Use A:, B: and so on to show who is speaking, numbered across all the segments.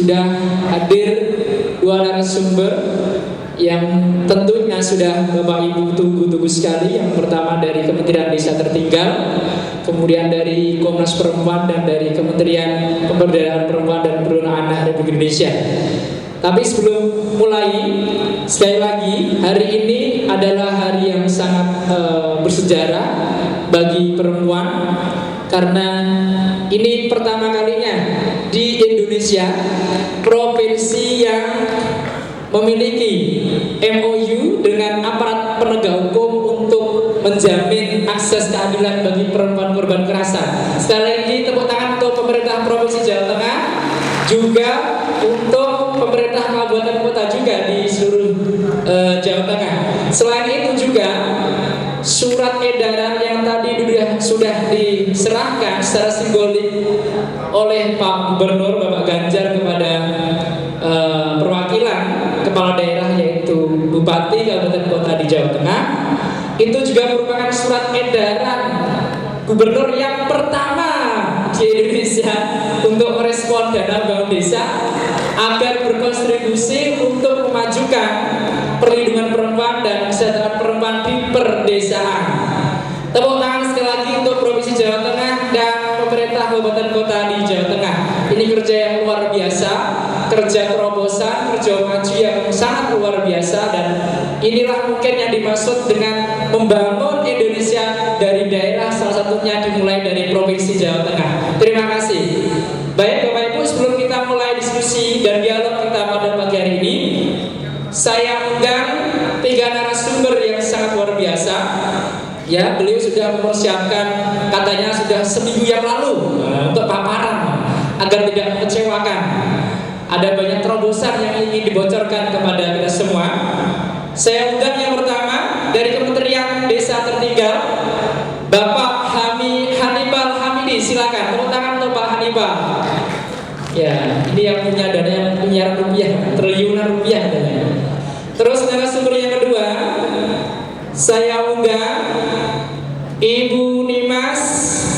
A: sudah hadir dua narasumber yang tentunya sudah Bapak Ibu tunggu-tunggu sekali. Yang pertama dari Kementerian Desa Tertinggal, kemudian dari Komnas Perempuan, dan dari Kementerian Pemberdayaan Perempuan dan Perlindungan Anak Republik Indonesia. Tapi sebelum mulai, sekali lagi, hari ini adalah hari yang sangat bersejarah bagi perempuan, karena ini pertama kalinya di Indonesia provinsi yang memiliki MOU dengan aparat penegak hukum untuk menjamin akses keadilan bagi perempuan korban kekerasan. Sekali lagi tepuk tangan untuk pemerintah Provinsi Jawa Tengah, juga untuk pemerintah kabupaten kota juga di seluruh Jawa Tengah. Selain itu juga surat edaran yang tadi sudah diserahkan secara simbolik oleh Pak Gubernur Bapak Ganjar kepada perwakilan kepala daerah, yaitu Bupati Kabupaten Kota di Jawa Tengah, itu juga merupakan surat edaran Gubernur yang pertama di Indonesia untuk merespon dana bangun desa agar berkontribusi untuk memajukan perlindungan perempuan dan kesejahteraan perempuan di perdesaan. Tepuk tangan sekali lagi untuk Provinsi Jawa Tengah dan pemerintah kabupaten kota di Jawa Tengah. Ini kerja yang luar biasa, kerja terobosan, kerja maju yang sangat luar biasa, dan inilah mungkin yang dimaksud dengan membangun Indonesia dari daerah, salah satunya dimulai dari Provinsi Jawa Tengah. Terima kasih. Baik Bapak Ibu, sebelum kita mulai diskusi dan dialog kita pada pagi hari ini, saya undang 3 narasumber yang sangat luar biasa. Ya, beliau sudah mempersiapkan, katanya sudah seminggu yang lalu untuk paparan agar tidak mengecewakan. Ada banyak terobosan yang ingin dibocorkan kepada kita semua. Saya undang yang pertama dari Kementerian Desa Tertinggal, Bapak Hannibal Hamidi. Silakan, tepuk tangan untuk Pak Hannibal. Ya, ini yang punya dana yang miliaran rupiah, triliunan rupiah katanya. Terus narasumber yang kedua, saya undang Ibu Nimas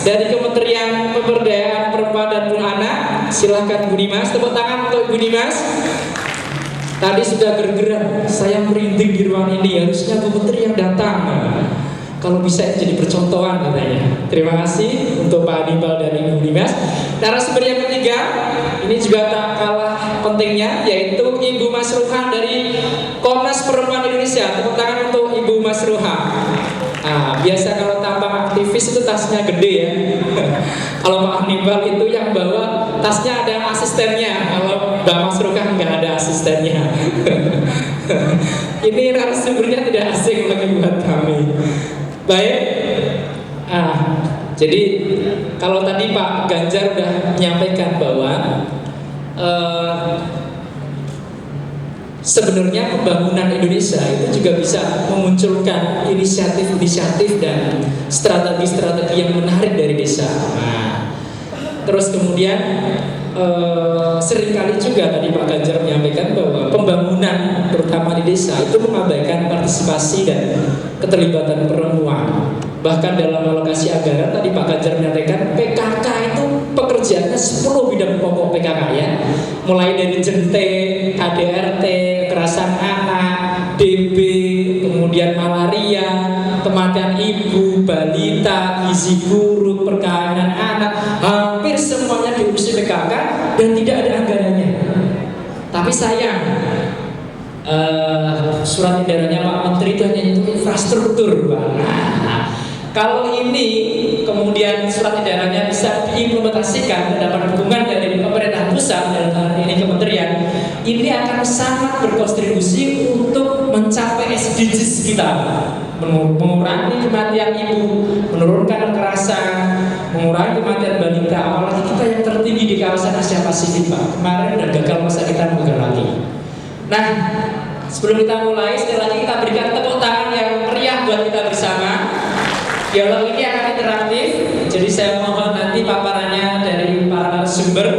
A: dari Kementerian Pemberdayaan Perempuan dan Perlindungan Anak. Silahkan Bu Nimas, tepuk tangan untuk Bu Nimas. Tadi sudah gergeran, saya merinding di ruang ini, harusnya Bu Menteri yang datang. Kalau bisa jadi percontohan katanya. Terima kasih untuk Pak Hannibal dan Ibu Nimas. Narasumber yang ketiga, ini juga tak kalah pentingnya, yaitu Ibu Masruha dari Komnas Perempuan Indonesia. Tepuk tangan untuk Ibu Masruha. Biasa kalau tampang aktivis itu tasnya gede ya. Kalau Pak Hannibal itu yang bawa tasnya ada asistennya. Kalau Mbak Masruha nggak ada asistennya. Ini narasumbernya tidak asing lagi buat kami. Baik. Jadi kalau tadi Pak Ganjar sudah menyampaikan bahwa sebenarnya pembangunan Indonesia itu juga bisa memunculkan inisiatif-inisiatif dan strategi-strategi yang menarik dari desa. Terus kemudian seringkali juga tadi Pak Ganjar menyampaikan bahwa pembangunan terutama di desa itu mengabaikan partisipasi dan keterlibatan perempuan. Bahkan dalam alokasi anggaran tadi Pak Ganjar menyampaikan PKK itu pekerjaannya 10 bidang pokok PKK ya. Mulai dari jente, KDRT, kekerasan anak, DB, kemudian malaria, kematian ibu, balita, gizi buruk, perkawinan anak, hampir semuanya diurusi PKK dan tidak ada anggarannya. Tapi sayang, surat edarannya Pak Menteri itu hanya untuk infrastruktur, Pak. Kalau ini kemudian surat edarannya bisa diimplementasikan, mendapat dukungan dari pemerintah pusat dalam hal ini kementerian, ini akan sangat berkontribusi untuk mencapai SDGs kita, mengurangi kematian ibu, menurunkan kekerasan, mengurangi kematian balita, apalagi kita yang tertinggi di kawasan Asia Pasifik, Pak. Kemarin udah gagal, masa kita gagal lagi. Nah, sebelum kita mulai, sekali lagi kita berikan tepuk tangan yang meriah buat kita bersama. Dialog ini akan interaktif, jadi saya mohon nanti paparannya dari para narasumber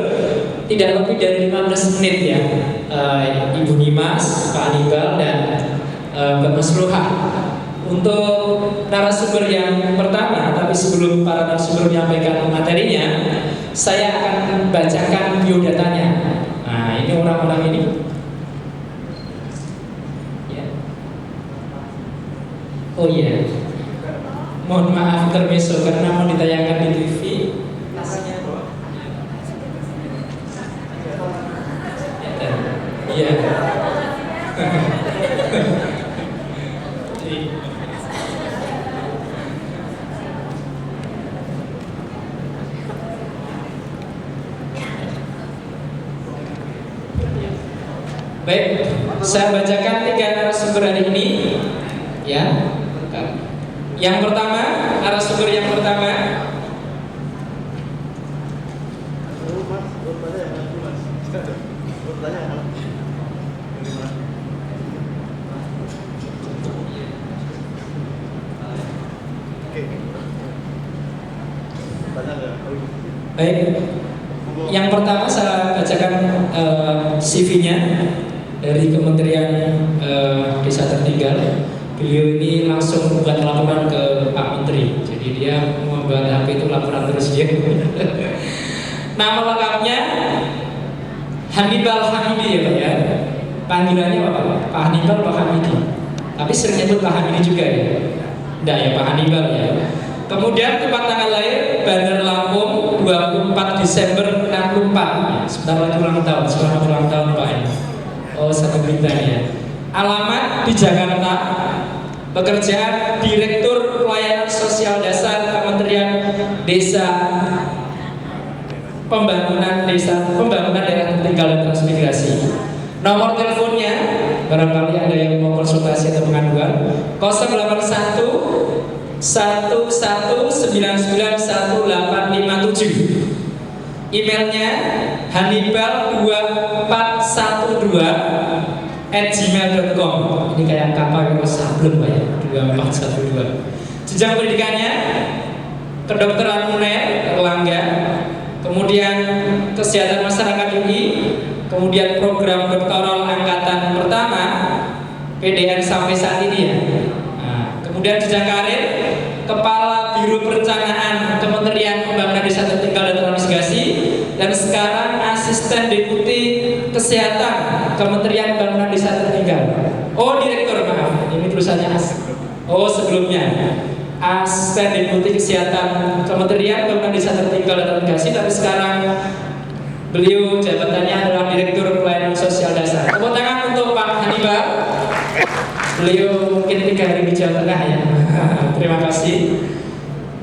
A: tidak lebih dari 15 menit ya. Ibu Nimas, Pak Hannibal, dan Mbak Masruha. Untuk narasumber yang pertama, tapi sebelum para narasumber menyampaikan materinya, saya akan bacakan biodatanya. Nah, orang-orang ini? Ya. Oh iya, mohon maaf intermezzo karena mau ditayangkan di TV. Iya. Baik, saya bacakan 3 narasumber hari ini. Ya. Yang pertama, narasumber yang pertama. Baik, yang pertama saya bacakan CV-nya dari Kementerian Desa Tertinggal. Beliau ini langsung membuat laporan ke Pak Menteri. Jadi dia membuat HP itu laporan terus dia. Nama lengkapnya Hannibal Hamidi ya Pak ya. Panggilannya apa Pak? Pak Hannibal Pak Hamidi. Tapi sering nyebut Pak Hamidi juga ya. Enggak ya Pak Hannibal ya. Kemudian tempat tanggal lahir Bandar Lampung 24 Desember 64 ya, sebentar lagi ulang tahun, selamat ulang tahun Pak ya. Oh satu berita ya. Alamat di Jakarta, pekerjaan Direktur Pelayanan Sosial Dasar Kementerian Desa Pembangunan Daerah Tertinggal dan Transmigrasi. Nomor teleponnya barangkali ada yang mau konsultasi atau pengaduan 081 11991857. Emailnya hannibal2412@gmail.com. Ini kayak kapal sablon Pak ya, 2412. Jenjang pendidikannya kedokteran UNER Erlangga, kemudian kesehatan masyarakat UI, kemudian program doktoral angkatan pertama PDN sampai saat ini ya. Nah, kemudian jenjang karir Kepala Biro Perencanaan Kementerian Pembangunan Desa Tertinggal dan Transmigrasi, dan sekarang Asisten Deputi Kesehatan Kementerian Pembangunan Desa Tertinggal. Oh Direktur, maaf, ini tulisannya oh sebelumnya Asisten Deputi Kesehatan Kementerian Pembangunan Desa Tertinggal dan Transmigrasi, tapi sekarang beliau jabatannya adalah Direktur Pelayanan Sosial Dasar. Tepuk tangan untuk Pak Hannibal. Beliau mungkin 3 hari di Jawa Tengah ya. Terima kasih.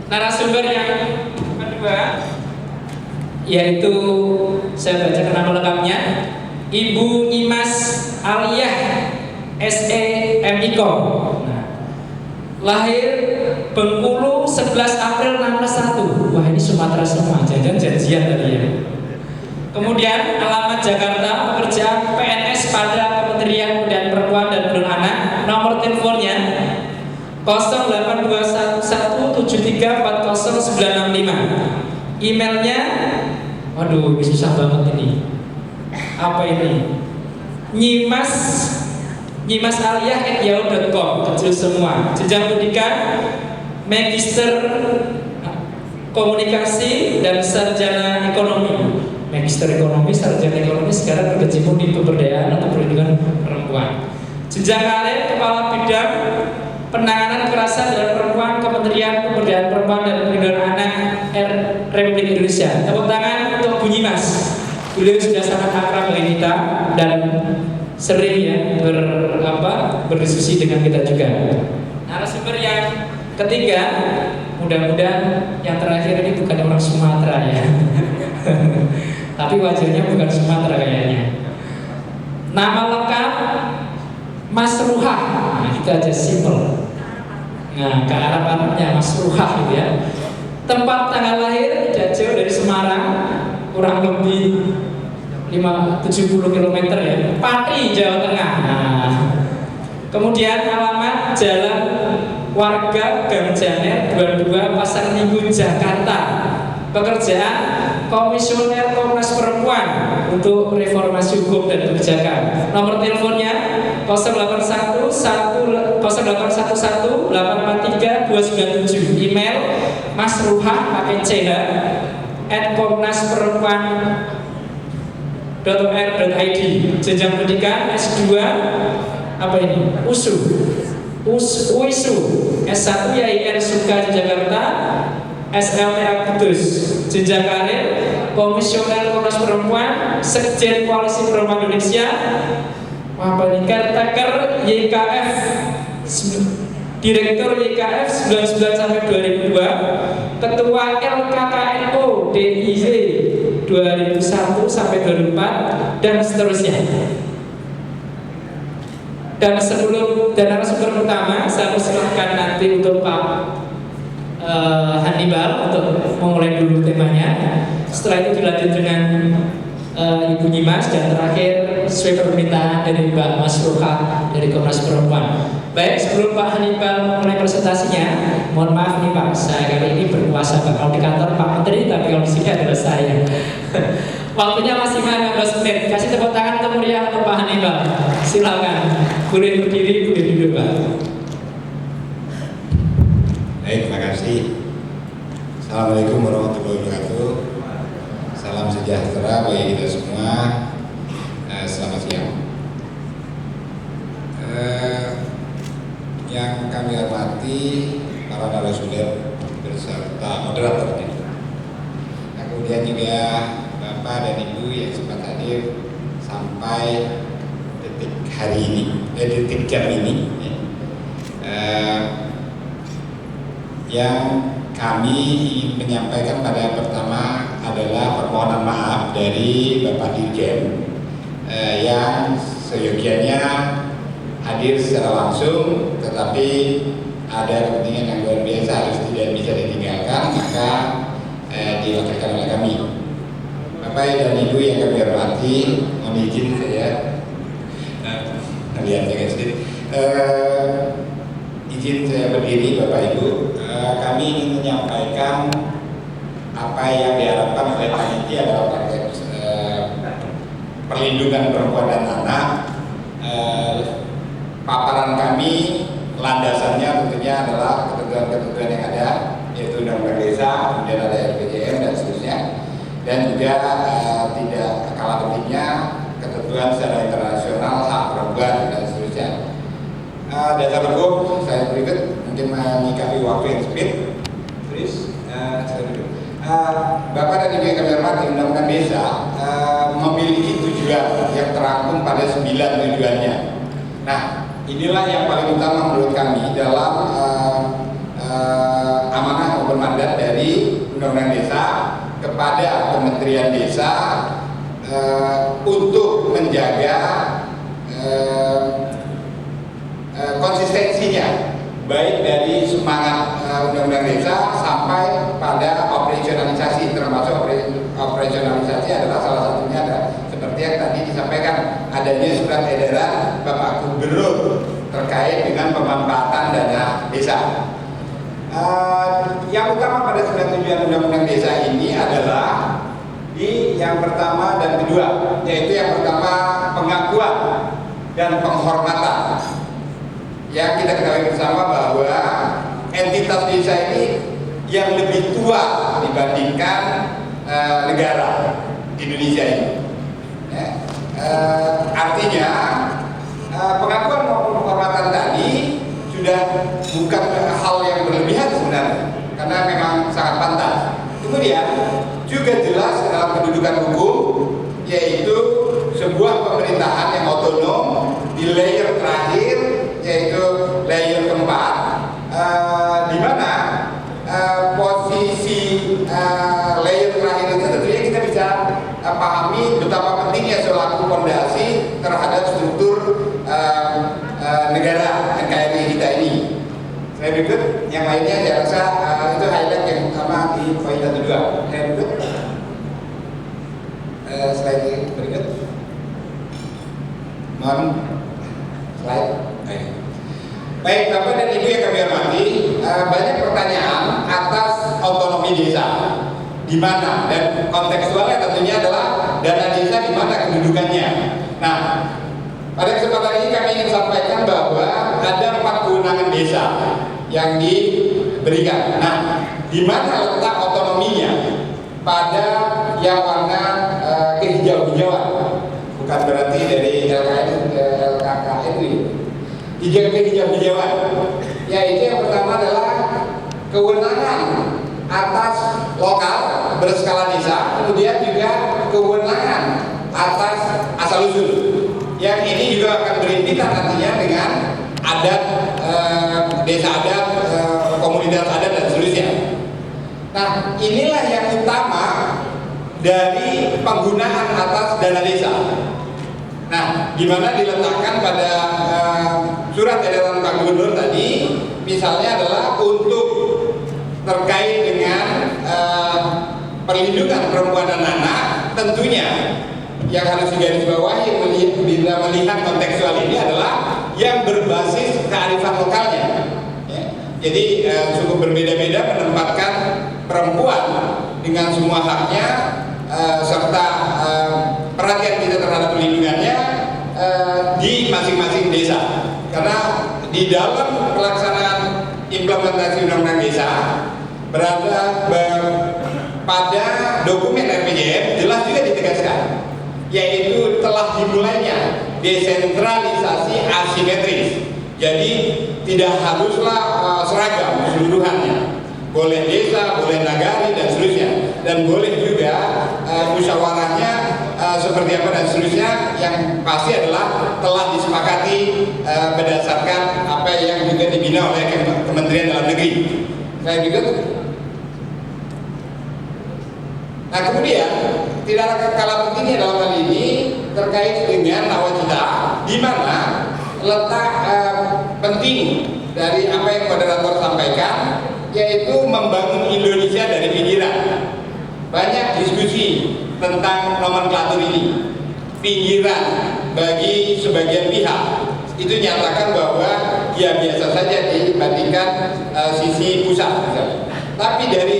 A: Narasumber yang kedua yaitu saya baca nama lengkapnya Ibu Imas Aliyah SEMIKO. Nah, lahir Bengkulu 11 April 61. Wah ini Sumatera semua, janjian tadi ya. Kemudian alamat Jakarta, pekerjaan PNS pada Kementerian Pemberdayaan Perempuan dan Perlindungan Anak. Nomor teleponnya 0821734095. Emailnya, waduh ini susah banget ini. Apa ini? nyimasaliyah@yahoo.com, kecil semua. Jenjang pendidikan Magister Komunikasi dan Sarjana Ekonomi. Magister Ekonomi, Sarjana Ekonomi, sekarang berkecimpung di pemberdayaan atau perlindungan perempuan. Jenjang karir Kepala Bidang Penanganan Kekerasan terhadap Perempuan Kementerian Pemberdayaan Perempuan dan Perlindungan Anak Republik Indonesia. Tepuk tangan untuk Bu Nyimas. Beliau sudah sangat akrab dengan kita dan sering ya berdiskusi dengan kita juga. Narasumber yang ketiga, mudah-mudahan yang terakhir ini bukan orang Sumatera ya. Tapi wajahnya bukan Sumatera kayaknya. Nama lengkap Mas Ruhah. Nah, itu aja simple. Nah, ke Arab-Arabnya Mas Ruhah gitu ya. Tempat tanggal lahir tidak jauh dari Semarang, kurang lebih 70 km ya. Pati, Jawa Tengah. Nah, kemudian alamat Jalan Warga Gang Janer 22 Pasar Minggu Jakarta. Pekerjaan Komisioner Komnas Perempuan untuk Reformasi Hukum dan Kebijakan. Nomor teleponnya 0811-843-297. Email masruhah@komnasperempuan .or.id. Jenjang pendidikan S2 apa ini? UISU S1 YIN Suka di Jakarta, SLTA Kudus. Jenjang karir Komisioner Komnas Perempuan, Sekjen Koalisi Perempuan Indonesia, apa ini? Caretaker YKF, Direktur YKF 99 sampai 2002, Ketua LKKNO DIY 2001 sampai 2004, dan seterusnya. Dan sebelum narasumber pertama, saya persilakan nanti untuk Pak Hannibal untuk memulai dulu temanya. Setelah itu dilanjut dengan Ibu Nyimas, dan terakhir sesuai permintaan dari Mbak Mas Roha dari Komnas Perempuan. Baik, sebelum Pak Hannibal memulai presentasinya, mohon maaf nih Pak, saya kali ini berkuasa Pak. Kalau di kantor Pak Menteri, tapi kalau di sini adalah saya. Waktunya masih 15 menit. Kasih tepuk tangan untuk meriah untuk Pak Hannibal. Silakan. Boleh berdiri, boleh duduk Pak.
B: Baik, terima kasih. Assalamualaikum warahmatullahi wabarakatuh. Salam sejahtera bagi kita semua. Selamat siang. Yang kami hormati para narasumber beserta moderatornya. Kemudian juga Bapak dan Ibu yang sempat hadir sampai detik hari ini, detik jam ini. Yang kami ingin menyampaikan pada pertama adalah permohonan maaf dari Bapak Dirjen yang seyogianya hadir secara langsung, tetapi ada kepentingan yang luar biasa harus tidak bisa ditinggalkan, maka diwakilkan oleh kami. Bapak dan Ibu yang kami hormati, mohon izin saya lihat saya sedikit. Izin saya berdiri Bapak Ibu. Kami ingin menyampaikan apa yang diharapkan oleh panitia dalam konteks perlindungan perempuan dan anak. Paparan kami landasannya tentunya adalah ketentuan-ketentuan yang ada, yaitu Undang-Undang Desa, kemudian ada RPJM dan seterusnya, dan juga tidak kalah pentingnya ketentuan secara internasional hak perempuan dan seterusnya. Dasar hukum saya berikut mungkin menyikapi waktu yang sempit. Bapak dan Ibu yang kami hormati, Undang-Undang Desa memiliki tujuan yang terangkum pada 9 tujuannya. Nah, inilah yang paling utama menurut kami dalam amanah maupun mandat dari Undang-Undang Desa kepada Kementerian Desa untuk menjaga konsistensinya, baik dari semangat Undang-Undang Desa sampai pada operasionalisasi, termasuk operasionalisasi adalah salah satunya ada seperti yang tadi disampaikan, adanya surat edaran Bapak Gubernur terkait dengan pemanfaatan dana desa. Yang utama pada 9 tujuan Undang-Undang Desa ini adalah di yang pertama dan kedua, yaitu yang pertama pengakuan dan penghormatan. Yang kita ketahui bersama bahwa entitas desa ini yang lebih tua dibandingkan negara di Indonesia ini. Artinya pengakuan maupun penghormatan tadi sudah bukan hal yang berlebihan sebenarnya, karena memang sangat pantas. Kemudian juga jelas dalam kedudukan hukum, yaitu sebuah pemerintahan yang otonom di layer terakhir, yaitu layer keempat, di mana posisi layer terakhir itu tentunya kita bisa pahami betapa pentingnya selaku fondasi terhadap struktur negara NKRI kita ini. Saya berikut, yang lainnya saya rasa itu highlight yang utama di poin 1 2. Saya berikut, slide berikut. Mohon slide. Baik, Bapak dan Ibu yang kami hormati, banyak pertanyaan atas otonomi desa. Di mana, dan kontekstualnya tentunya adalah dana desa di mana kedudukannya. Nah, pada kesempatan ini kami ingin sampaikan bahwa ada 4 kewenangan desa yang diberikan. Nah, di mana letak otonominya? Pada yang warna kehijau-hijauan. bukan berarti dari LKN ke LKKN itu. 3 kehijau-hijauan, yaitu yang pertama adalah kewenangan atas lokal berskala desa, kemudian juga kewenangan atas asal-usul. Yang ini juga akan berhimpitan nantinya dengan adat, desa adat, komunitas adat dan seterusnya. Nah, inilah yang utama dari penggunaan atas dana desa. Nah, di mana diletakkan pada surat edaran Pak Gubernur tadi, misalnya adalah untuk terkait dengan perlindungan perempuan dan anak, tentunya yang harus digarisbawahi bila melihat kontekstual ini adalah yang berbasis kearifan lokalnya. Ya. Jadi cukup berbeda-beda menempatkan perempuan dengan semua haknya serta perhatian kita terhadap perlindungannya di masing-masing desa. Karena di dalam pelaksanaan implementasi undang-undang desa berada pada dokumen RPJM jelas juga ditegaskan, yaitu telah dimulainya desentralisasi asimetris. Jadi tidak haruslah seragam keseluruhannya. Boleh desa, boleh nagari dan seterusnya, dan boleh juga musyawarahnya seperti apa dan seterusnya, yang pasti adalah telah disepakati berdasarkan apa yang juga dibina oleh Kementerian Dalam Negeri. Saya juga. Nah, kemudian tidak kalah pentingnya dalam hal ini terkait dengan nawacita, di mana letak penting dari apa yang moderator sampaikan, yaitu membangun Indonesia dari pinggiran. Banyak diskusi tentang nomenklatur ini. Pinggiran bagi sebagian pihak itu nyatakan bahwa ya biasa saja dibandingkan sisi pusat misalnya. Tapi dari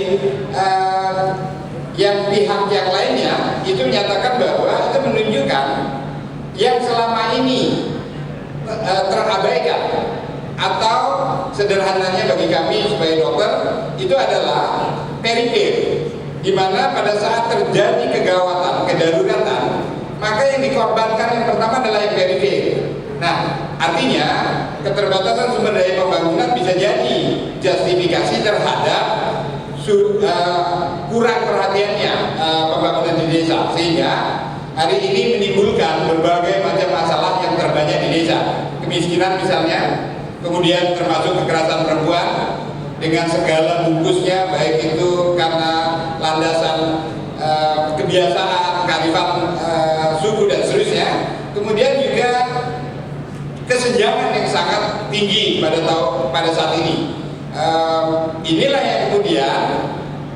B: yang pihak yang lainnya itu menyatakan bahwa itu menunjukkan yang selama ini terabaikan, atau sederhananya bagi kami sebagai dokter itu adalah perifer, di mana pada saat terjadi kegawatan, kedaruratan, maka yang dikorbankan yang pertama adalah yang perifer. Nah, artinya keterbatasan sumber daya pembangunan bisa jadi justifikasi terhadap kurang perhatiannya pembangunan di desa, sehingga hari ini menimbulkan berbagai macam masalah yang terbanyak di desa. Kemiskinan misalnya, kemudian termasuk kekerasan perempuan dengan segala bungkusnya, baik itu karena landasan kebiasaan, kearifan suku dan seterusnya. Kemudian juga kesenjangan yang sangat tinggi pada saat ini. Inilah yang kemudian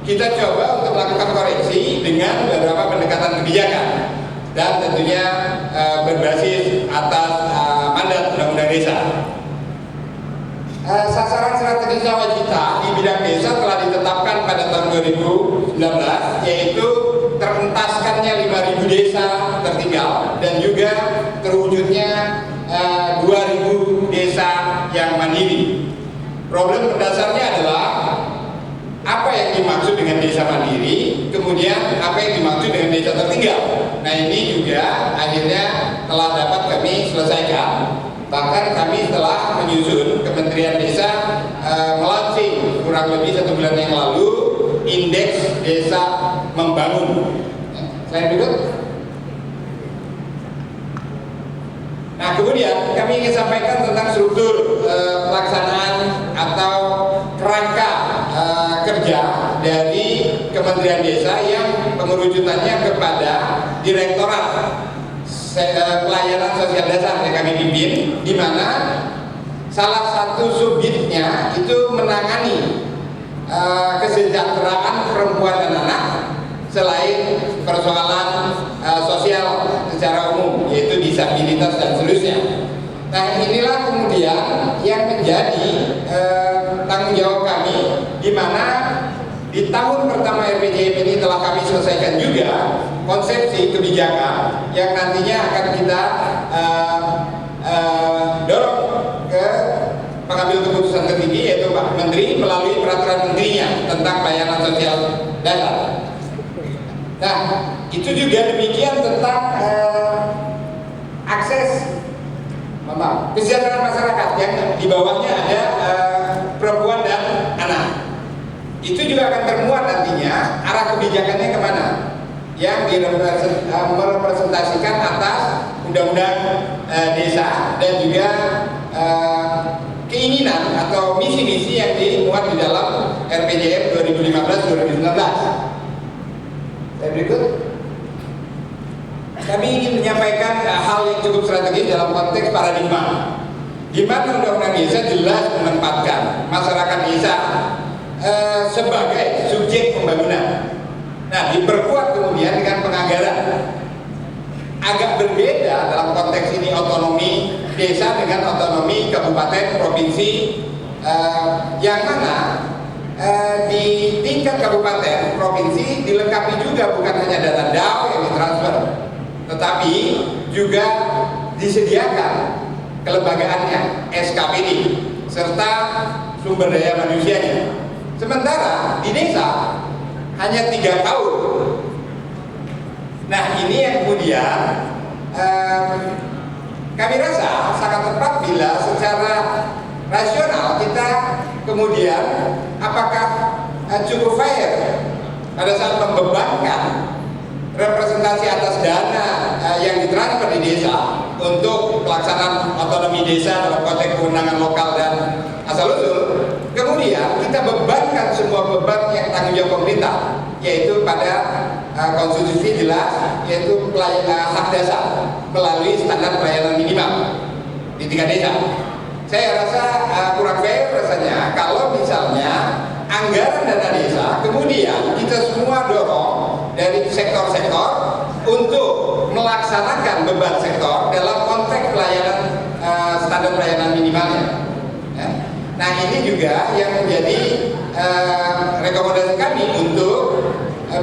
B: kita coba untuk melakukan koreksi dengan beberapa pendekatan kebijakan, dan tentunya berbasis atas mandat Undang-Undang Desa. Sasaran strategis nawacita di bidang desa telah ditetapkan pada tahun 2019, yaitu terentaskannya 5.000 desa tertinggal dan juga terwujudnya 2.000 desa yang mandiri. Problem mendasarnya adalah apa yang dimaksud dengan desa mandiri, kemudian apa yang dimaksud dengan desa tertinggal. Nah, ini juga akhirnya telah dapat kami selesaikan. Bahkan kami telah menyusun, Kementerian Desa melaunching kurang lebih 1 bulan yang lalu indeks desa membangun. Selain berikut. Nah, kemudian kami ingin sampaikan tentang struktur pelaksanaan atau kerangka kerja dari Kementerian Desa yang pengerucutannya kepada Direktorat Pelayanan Sosial Dasar yang kami pimpin, di mana salah satu subjeknya itu menangani kesejahteraan perempuan dan anak selain persoalan sosial secara umum, yaitu disabilitas dan seterusnya. Nah, inilah kemudian yang menjadi tanggung jawab kami, di mana di tahun pertama RPJM ini telah kami selesaikan juga konsepsi kebijakan yang nantinya akan kita dorong ke pengambil keputusan tertinggi, yaitu Pak Menteri melalui peraturan menterinya tentang pelayanan sosial dasar. Nah, itu juga demikian tentang kesejahteraan masyarakat yang di bawahnya ada perempuan dan anak. Itu juga akan termuat nantinya arah kebijakannya kemana, yang merepresentasikan atas undang-undang desa dan juga keinginan atau misi-misi yang dimuat di dalam RPJM 2015-2019. Berikut, kami ingin menyampaikan hal yang cukup strategis dalam konteks paradigma, di mana undang-undang desa jelas menempatkan masyarakat desa sebagai subjek pembangunan. Nah, diperkuat kemudian dengan penganggaran. Agak berbeda dalam konteks ini otonomi desa dengan otonomi kabupaten, provinsi, yang mana di tingkat kabupaten, provinsi dilengkapi juga bukan hanya data DAO yang ditransfer, tetapi juga disediakan kelembagaannya, SKPD, serta sumber daya manusianya. Sementara di desa hanya 3 tahun. Nah, ini yang kemudian kami rasa sangat tepat bila secara rasional kita kemudian apakah cukup fair pada saat membebankan representasi atas dana yang ditransfer di desa untuk pelaksanaan otonomi desa dalam konteks kewenangan lokal dan asal-usul, kemudian kita bebankan semua beban yang tanggung jawab pemerintah, yaitu pada konstitusi jelas, yaitu hak dasar melalui standar pelayanan minimal di tingkat desa. Saya rasa kurang fair rasanya kalau misalnya anggaran dana desa kemudian kita semua dorong dari sektor-sektor untuk melaksanakan beban sektor dalam konteks pelayanan standar pelayanan minimalnya. Nah, ini juga yang menjadi rekomendasi kami untuk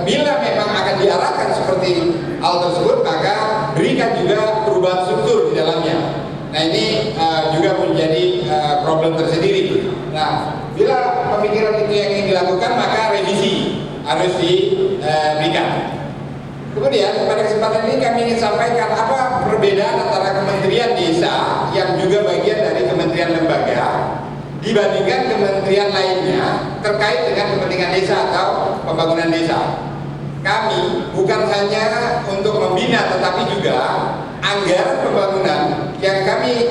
B: bila memang akan diarahkan seperti hal tersebut, maka berikan juga perubahan struktur di dalamnya. Nah, ini juga menjadi problem tersendiri. Nah, bila pemikiran itu yang ingin dilakukan, maka revisi harus diberikan. Kemudian pada kesempatan ini kami ingin sampaikan apa perbedaan antara Kementerian Desa yang juga bagian dari kementerian lembaga dibandingkan kementerian lainnya terkait dengan kepentingan desa atau pembangunan desa. Kami bukan hanya untuk membina, tetapi juga anggaran pembangunan yang kami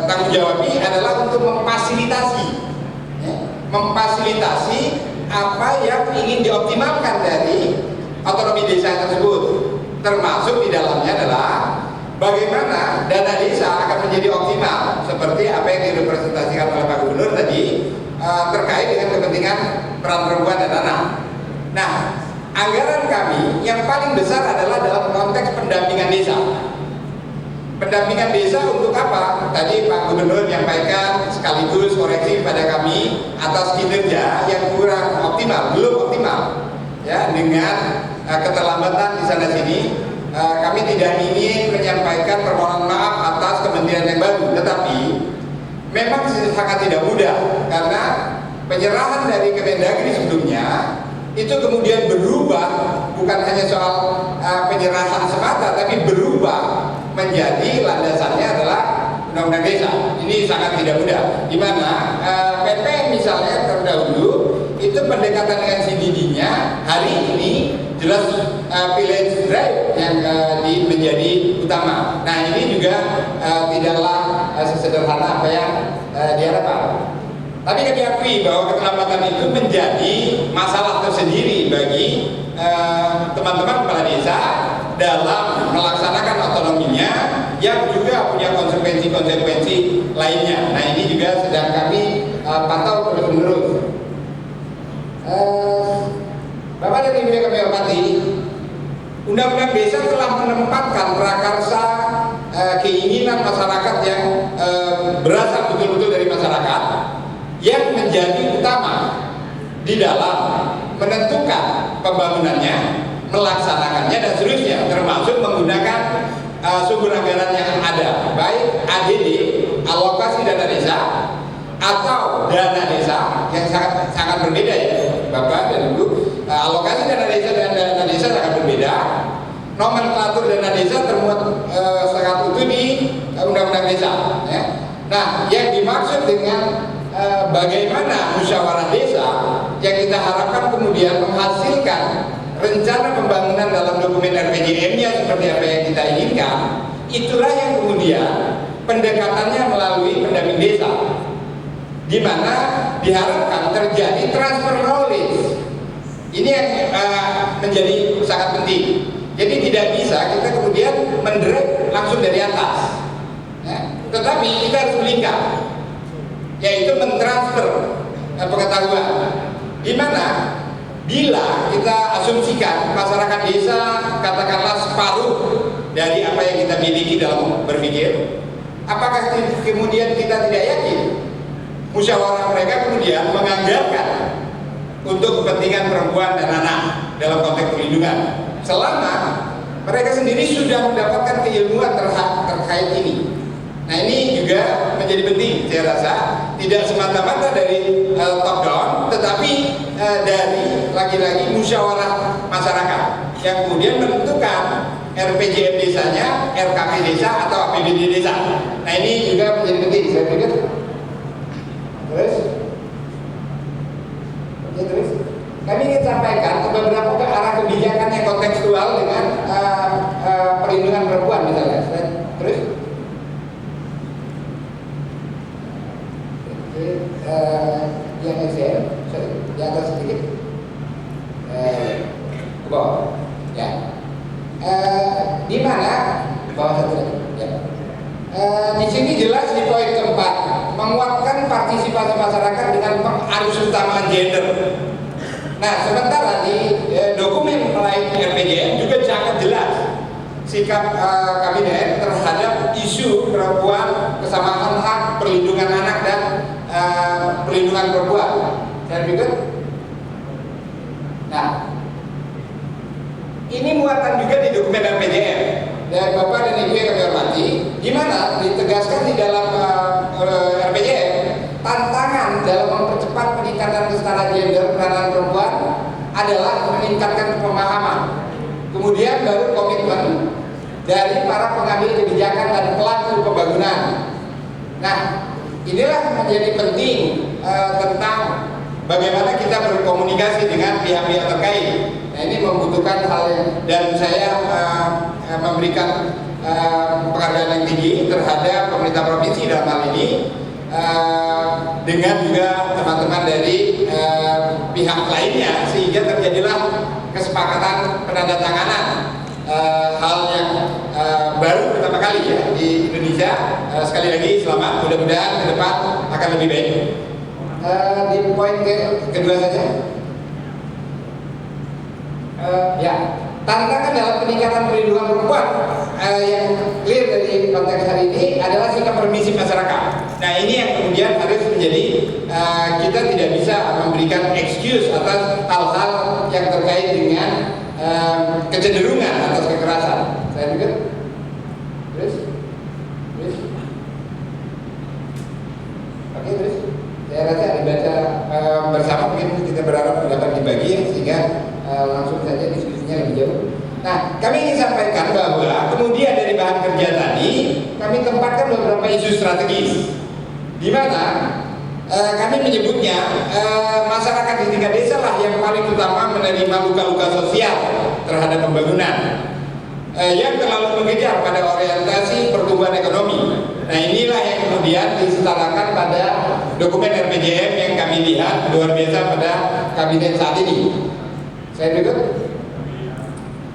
B: tanggung jawabi adalah untuk memfasilitasi apa yang ingin dioptimalkan dari otonomi desa tersebut, termasuk di dalamnya adalah bagaimana dana desa akan menjadi optimal seperti apa yang direpresentasikan oleh Pak Gubernur tadi terkait dengan kepentingan peran perempuan dan anak. Nah, anggaran kami yang paling besar adalah dalam konteks pendampingan desa. Pendampingan desa untuk apa? Tadi Pak Gubernur menyampaikan sekaligus koreksi pada kami atas kinerja yang kurang optimal, belum optimal, ya, dengan keterlambatan di sana sini. Kami tidak ingin menyampaikan permohonan maaf atas kementerian yang baru, tetapi memang sangat tidak mudah karena penyerahan dari Kemendagri sebelumnya itu kemudian berubah, bukan hanya soal penyerahan semata, tapi berubah menjadi landasannya adalah undang-undang desa. Ini sangat tidak mudah, di mana PP misalnya terdahulu itu pendekatan dengan CDD-nya hari ini jelas village drive yang menjadi utama. Nah, ini juga tidaklah sesederhana apa yang diharapkan. Tapi kami akui bahwa keterlambatan itu menjadi masalah tersendiri bagi teman-teman kepala desa dalam melaksanakan otonominya yang juga punya konsekuensi-konsekuensi lainnya. Nah, ini juga sedang kami pantau terus-menerus. Bapak dan Ibu yang kami hormati, Undang-Undang Desa telah menempatkan prakarsa keinginan masyarakat yang berasal betul-betul dari masyarakat yang menjadi utama di dalam menentukan pembangunannya, melaksanakannya dan seterusnya, termasuk menggunakan sumber anggaran yang ada, baik ADD, alokasi dana desa, atau dana desa yang sangat berbeda ya Bapak dan Ibu. Alokasi dana desa dan dana desa sangat berbeda. Nomenklatur dana desa termuat sangat utuh di Nah, yang dimaksud dengan bagaimana musyawarah desa yang kita harapkan kemudian menghasilkan rencana pembangunan dalam dokumen RPJM-nya seperti apa yang kita inginkan, itulah yang kemudian pendekatannya melalui pendamping desa, di mana diharapkan terjadi transfer knowledge. Ini yang menjadi sangat penting. Jadi tidak bisa kita kemudian mendirect langsung dari atas, ya. Tetapi kita harus melingkar, yaitu mentransfer pengetahuan. Di mana bila kita asumsikan masyarakat desa katakanlah separuh dari apa yang kita miliki dalam berpikir, apakah kemudian kita tidak yakin musyawarah mereka kemudian menganggarkan untuk kepentingan perempuan dan anak dalam konteks perlindungan, selama mereka sendiri sudah mendapatkan keilmuan terkait ini. Nah, ini juga menjadi penting, saya rasa tidak semata-mata dari top down, tetapi dari lagi-lagi musyawarah masyarakat yang kemudian menentukan RPJM desanya, RKP desa atau APBD desa. Nah, ini juga menjadi penting, saya pikir. Terus kami ingin sampaikan beberapa ke arah kebijakan yang kontekstual dengan perlindungan perempuan misalnya. Terus yang Excel, di atas sedikit ke bawah, ya. Di mana bawah satu lagi, ya. Di sini jelas di poin keempat, menguatkan partisipasi masyarakat dengan arus utama gender. Nah, sementara di dokumen melain RPJM juga sangat jelas sikap kabinet terhadap isu perempuan, kesamaan hak, perlindungan anak dan perlindungan perempuan. Saya pikir, nah, ini muatan juga di dokumen RPJM. Dan Bapak dan Ibu yang kami hormati, di mana ditegaskan di dalam RPJM tantangan dalam mempercepat peningkatan kesetaraan gender peranan perempuan adalah meningkatkan pemahaman, kemudian baru komitmen dari para pengambil kebijakan dan pelaku pembangunan. Nah, inilah menjadi penting tentang bagaimana kita berkomunikasi dengan pihak-pihak terkait. Nah, ini membutuhkan hal yang, dan saya memberikan penghargaan yang tinggi terhadap pemerintah provinsi dalam hal ini, dengan juga teman-teman dari pihak lainnya, sehingga terjadilah kesepakatan penandatanganan hal yang baru pertama kali ya di Indonesia. Sekali lagi selamat, mudah-mudahan ke depan akan lebih baik. Di poin kedua saja, ya, tantangan dalam peningkatan perlindungan perempuan yang clear dari konteks hari ini adalah sikap permisif masyarakat. Nah, ini yang kemudian harus menjadi kita tidak bisa memberikan excuse atas hal-hal yang terkait dengan kecenderungan atas kekerasan. Saya pikir, terus, oke, terus. Saya rasa dibaca bersama, mungkin kita berharap dapat dibagi sehingga langsung saja diskusinya lebih jauh. Nah, kami ingin sampaikan bahwa kemudian dari bahan kerja tadi kami tempatkan beberapa isu strategis, di mana kami menyebutnya masyarakat di tingkat desa lah yang paling utama menerima luka-luka sosial terhadap pembangunan yang terlalu mengejar pada orientasi pertumbuhan ekonomi. Nah, inilah yang kemudian disetarakan pada dokumen RPJM yang kami lihat luar biasa pada kabinet saat ini. Saya berikut.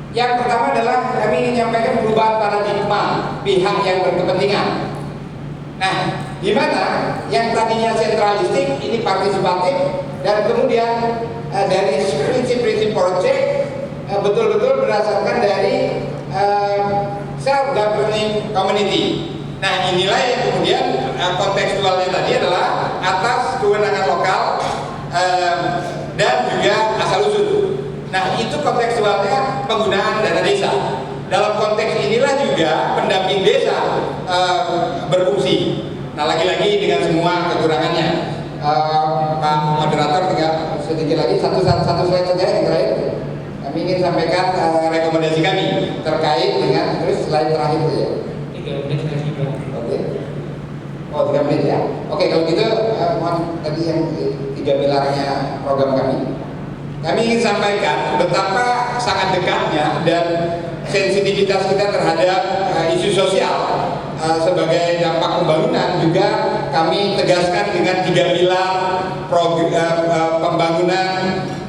B: Yang pertama adalah kami ingin menyampaikan perubahan paradigma pihak yang berkepentingan. Nah, di mana yang tadinya sentralistik ini partisipatif, dan kemudian dari prinsip-prinsip proyek betul-betul berdasarkan dari self-governing community. Nah, inilah yang kemudian kontekstualnya tadi adalah atas kewenangan lokal dan juga asal-usul. Nah, itu kontekstualnya penggunaan dana desa. Dalam konteks inilah juga pendamping desa berfungsi. Nah, lagi-lagi dengan semua kekurangannya, Pak Moderator, tinggal sedikit lagi satu slide saja yang terakhir. Kami ingin sampaikan rekomendasi kami terkait dengan, terus slide terakhir saja.
A: 3 menit lagi, Pak.
B: Oke. Oh, 3 menit. menit ya. Oke, kalau gitu mohon tadi yang 3 pilarnya program kami. Kami ingin sampaikan betapa sangat dekatnya dan sensitivitas kita terhadap isu sosial sebagai dampak pembangunan juga kami tegaskan dengan 3 pilar pembangunan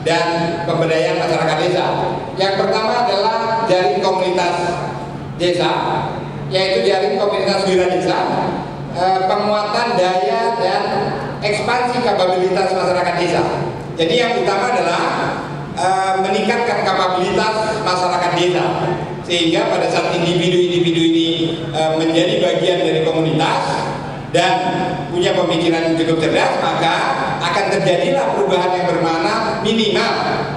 B: dan pemberdayaan masyarakat desa. Yang pertama adalah jaring komunitas desa, yaitu jaring komunitas wira desa, penguatan daya dan ekspansi kapabilitas masyarakat desa. Jadi yang utama adalah meningkatkan kapabilitas masyarakat desa, sehingga pada saat individu-individu ini menjadi bagian dari komunitas dan punya pemikiran yang cukup cerdas, maka akan terjadilah perubahan yang bermakna minimal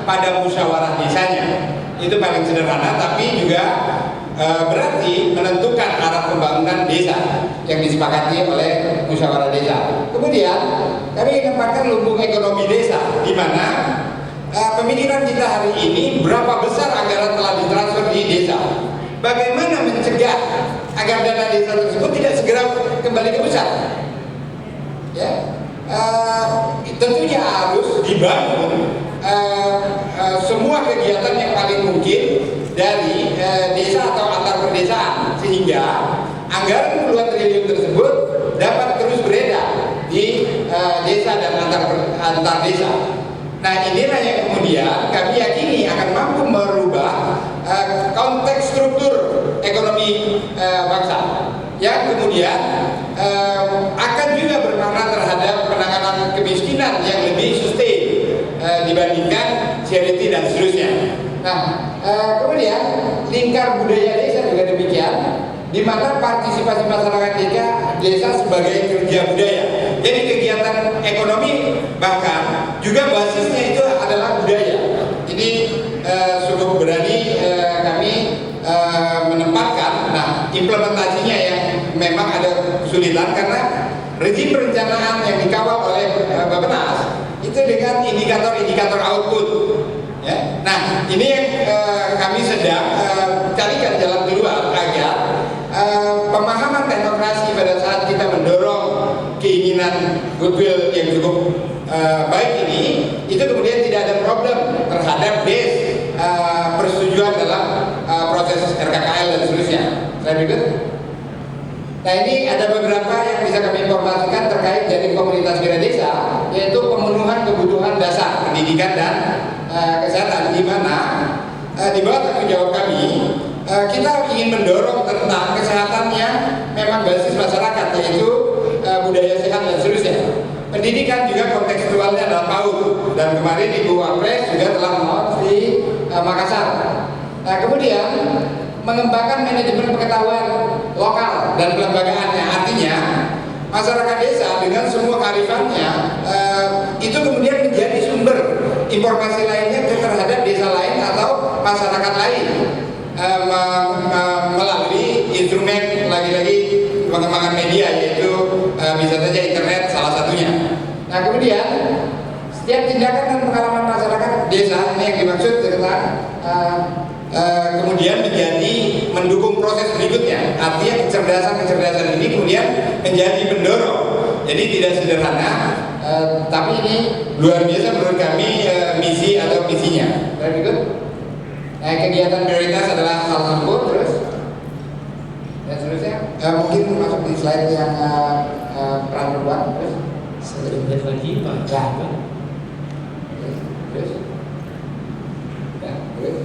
B: pada musyawarah desanya. Itu paling sederhana, tapi juga berarti menentukan arah pembangunan desa yang disepakati oleh musyawarah desa. Kemudian kami menempatkan lumbung ekonomi desa, di mana pemikiran kita hari ini berapa besar anggaran telah ditransfer di desa. Bagaimana mencegah agar dana desa tersebut tidak segera kembali ke pusat? Ya, tentunya harus dibangun semua kegiatan yang paling mungkin dari desa atau antar perdesaan, sehingga anggaran puluhan triliun tersebut dapat terus beredar di desa dan antar desa. Nah, inilah yang kemudian kami yakini akan mampu merubah konteks struktur ekonomi bangsa, yang kemudian akan juga bermakna terhadap penanganan kemiskinan yang lebih sustain dibandingkan charity dan seterusnya. Nah, kemudian lingkar budaya desa juga demikian, di mana partisipasi masyarakat desa sebagai kerja budaya. Jadi kegiatan ekonomi bahkan juga basisnya itu adalah budaya. Jadi cukup berani kami menempatkan. Nah, implementasinya yang memang ada kesulitan karena rezim perencanaan yang dikawal oleh Bappenas itu dengan indikator-indikator output. Ya. Nah, ini yang kami sedang carikan jalan keluar agar pemahaman teknokrasi pada saat kita mendorong keinginan goodwill yang cukup baik ini, itu kemudian tidak ada problem terhadap base persetujuan dalam proses RKKL dan seterusnya. Slide berikut. Nah, ini ada beberapa yang bisa kami informasikan terkait jaring komunitas wira desa, yaitu pemenuhan kebutuhan dasar pendidikan dan kesehatan, di mana di bawah tanggung jawab kami kita ingin mendorong tentang kesehatan yang memang basis masyarakat, yaitu budaya sehat dan seterusnya. Pendidikan juga kontekstualnya adalah PAUD, dan kemarin Ibu Wapres juga telah menolak di Makassar. Nah, kemudian mengembangkan manajemen pengetahuan lokal dan pelembagaannya, artinya masyarakat desa dengan semua kearifannya itu kemudian menjadi sumber informasi lainnya terhadap desa lain atau masyarakat lain melalui instrumen lagi-lagi pengembangan media, yaitu bisa saja internet salah satunya. Nah, kemudian setiap tindakan dan pengalaman masyarakat desa ini yang dimaksud tentang kemudian menjadi mendukung proses berikutnya. Artinya kecerdasan ini kemudian menjadi pendorong. Jadi tidak sederhana, tapi ini luar biasa menurut kami misi atau visinya. Berikut. Nah, kegiatan prioritas adalah hal tersebut, terus dan seterusnya. Mungkin masuk di slide yang peran perempuan, terus.
A: 1 menit lagi, Pak.
B: Ya. Terus. Ya, terus.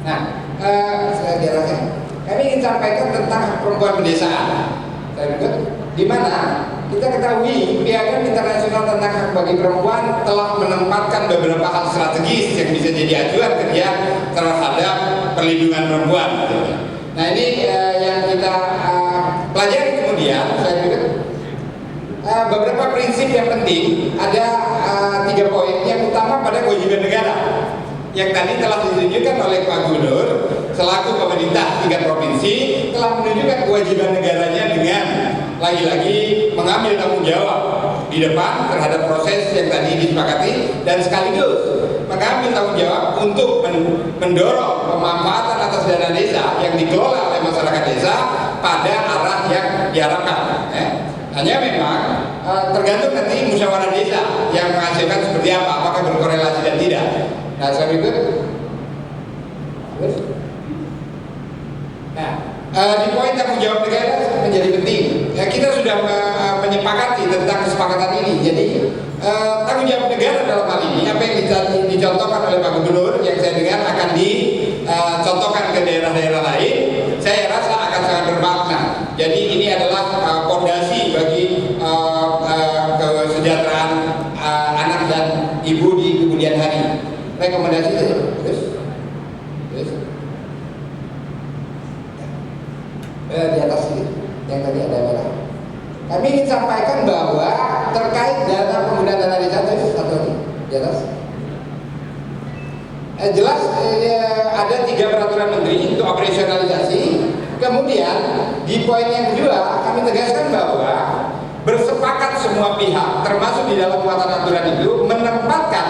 B: Nah, saya jelaskan. Kami ingin sampaikan tentang hak perempuan pedesaan. Berikut, di mana kita ketahui Piagam Internasional tentang Hak bagi Perempuan telah menempatkan beberapa hal strategis yang bisa jadi acuan kerja terhadap perlindungan perempuan. Nah, ini yang kita pelajari kemudian. Saya berikut. Beberapa prinsip yang penting, ada 3 poin. Yang utama pada kewajiban negara yang tadi telah ditunjukkan oleh Pak Gubernur selaku pemerintah tingkat provinsi, telah menunjukkan kewajiban negaranya dengan lagi-lagi mengambil tanggung jawab di depan terhadap proses yang tadi disepakati, dan sekaligus mengambil tanggung jawab untuk mendorong pemanfaatan atas dana desa yang dikelola oleh masyarakat desa pada arah yang diharapkan. Hanya memang tergantung nanti musyawarah desa yang menghasilkan seperti apa, apakah berkorelasi dan tidak. Nah, saya berikut. Nah, di poin tanggung jawab negara menjadi penting. Ya, kita sudah menyepakati tentang kesepakatan ini. Jadi tanggung jawab negara dalam hal ini apa yang dicontohkan oleh Pak Gubernur yang saya dengar akan dicontohkan ke daerah-daerah lain, saya rasa akan sangat bermakna. Jadi ini adalah fondasi bagi kesejahteraan anak dan ibu di kemudian hari. Rekomendasi saja. Terus. Di atas ini, yang tadi ada merah. Kami ingin sampaikan bahwa terkait dana penggunaan dana desa atau di atas. Jelas ada 3 peraturan menteri untuk operasionalisasi. Kemudian di poin yang kedua kami tegaskan bahwa bersepakat semua pihak termasuk di dalam muatan aturan itu menempatkan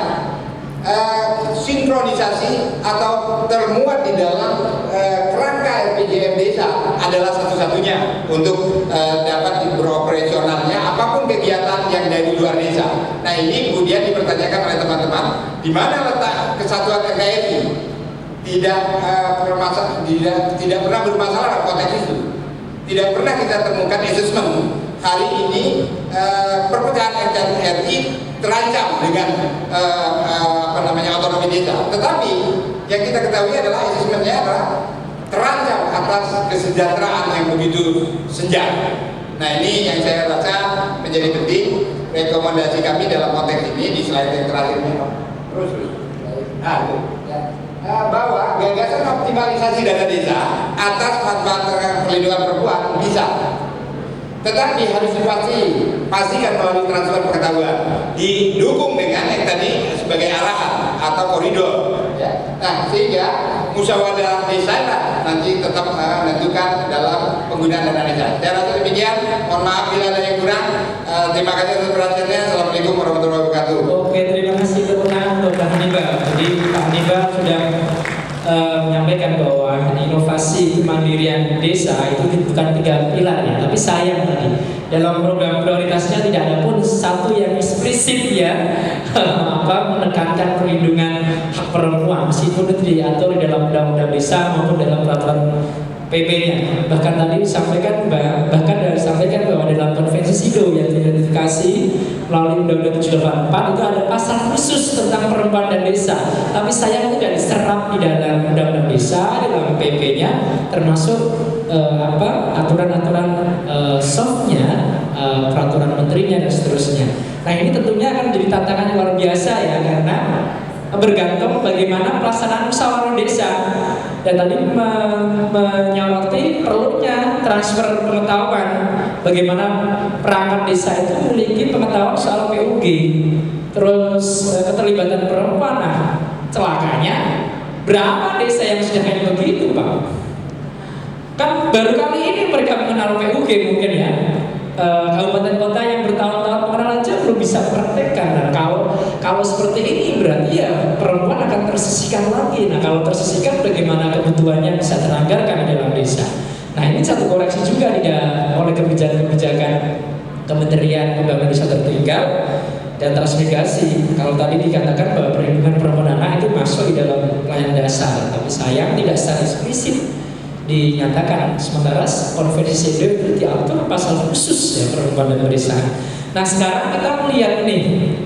B: sinkronisasi atau termuat di dalam kerangka RPJM desa adalah satu-satunya untuk dapat beroperasionalnya apapun kegiatan yang dari luar desa. Nah, ini kemudian dipertanyakan oleh teman-teman, di mana letak kesatuan NKRI? Tidak pernah bermasalah dalam konteks itu. Tidak pernah kita temukan assessment hari ini perpecahan NKRI terancam dengan otonomi desa. Tetapi yang kita ketahui adalah assessmentnya adalah terancam atas kesejahteraan yang begitu senjang. Nah, ini yang saya rasa menjadi penting. Rekomendasi kami dalam konteks ini di slide yang terakhir ini, terus. Bahwa gagasan optimalisasi dana desa atas manfaat perlindungan perempuan bisa, tetapi harus dipastikan melalui transfer pengetahuan, didukung dengan yang tadi sebagai arahan atau koridor. Ya. Nah, sehingga musyawarah desa nanti tetap menentukan dalam penggunaan dana desa. Saya rasa demikian. Mohon maaf bila ada yang kurang. Terima kasih atas perhatiannya. Assalamualaikum warahmatullahi wabarakatuh.
A: Oke, terima kasih tepuk tangan untuk Pak Hannibal. Jadi Pak Hannibal sudah menyampaikan bahwa inovasi kemandirian desa itu bukan 3 pilar ya, tapi sayang tadi dalam program prioritasnya tidak ada pun satu yang eksplisit ya menekankan perlindungan hak perempuan meskipun itu diatur di dalam undang-undang desa maupun dalam peraturan PP-nya. Bahkan tadi disampaikan bahwa dalam konvensi SIDO yang diidentifikasi melalui Undang-Undang 784 itu ada pasal khusus tentang perempuan dan desa. Tapi sayang tidak diserap di dalam Undang-Undang desa, di dalam PP-nya, termasuk aturan-aturan softnya, peraturan menterinya dan seterusnya. Nah, ini tentunya akan menjadi tantangan yang luar biasa ya, karena bergantung bagaimana pelaksanaan musyawarah desa. Dan tadi menyoroti perlunya transfer pengetahuan, bagaimana perangkat desa itu memiliki pengetahuan soal PUG, terus keterlibatan perempuan. Nah, celakanya berapa desa yang sudah kayak begitu, Pak? Kan baru kali ini mereka mengenal PUG mungkin ya. Kabupaten kota yang bertahun-tahun mengenal aja belum bisa praktekkan. Nah, kalau seperti ini berarti ya perempuan akan tersisihkan lagi. Nah, kalau tersisihkan bagaimana kebutuhannya bisa teranggarkan di dalam desa. Nah, ini satu koreksi juga oleh kebijakan Kementerian Pembangunan Desa Tertinggal dan Transmigrasi. Kalau tadi dikatakan bahwa perlindungan perempuan anak itu masuk di dalam pelayanan dasar, tapi sayang tidak secara eksplisit dinyatakan, sementara konvensi SIDO itu diatur pasal khusus ya perempuan dan pedesaan. Nah, sekarang kita melihat nih,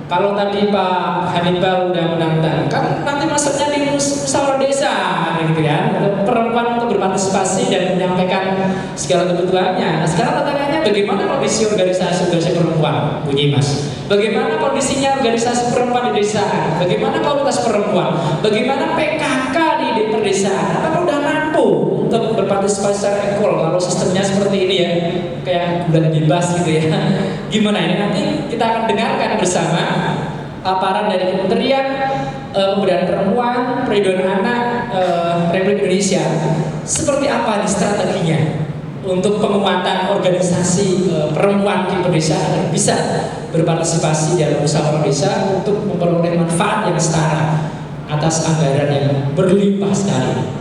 A: kalau tadi Pak Hannibal udah menantang, kan nanti masuknya di musyawarah desa gitu ya, perempuan untuk berpartisipasi dan menyampaikan segala kebutuhannya. Nah, sekarang tantangannya bagaimana kondisi organisasi perempuan, bunyi Mas? Bagaimana kondisinya organisasi perempuan di desa? Bagaimana kualitas perempuan? Bagaimana PKK di perdesaan? Apakah udah mampu untuk berpartisipasi secara equal kalau sistemnya seperti ini ya, kayak bulan bebas gitu ya? Gimana ini nanti kita akan dengarkan bersama paparan dari Kementerian Pemberdayaan Perempuan, Perlindungan Anak Republik Indonesia. Seperti apa nih strateginya untuk penguatan organisasi perempuan di pedesaan agar bisa berpartisipasi dalam musyawarah desa untuk memperoleh manfaat yang setara atas anggaran yang berlimpah sekali.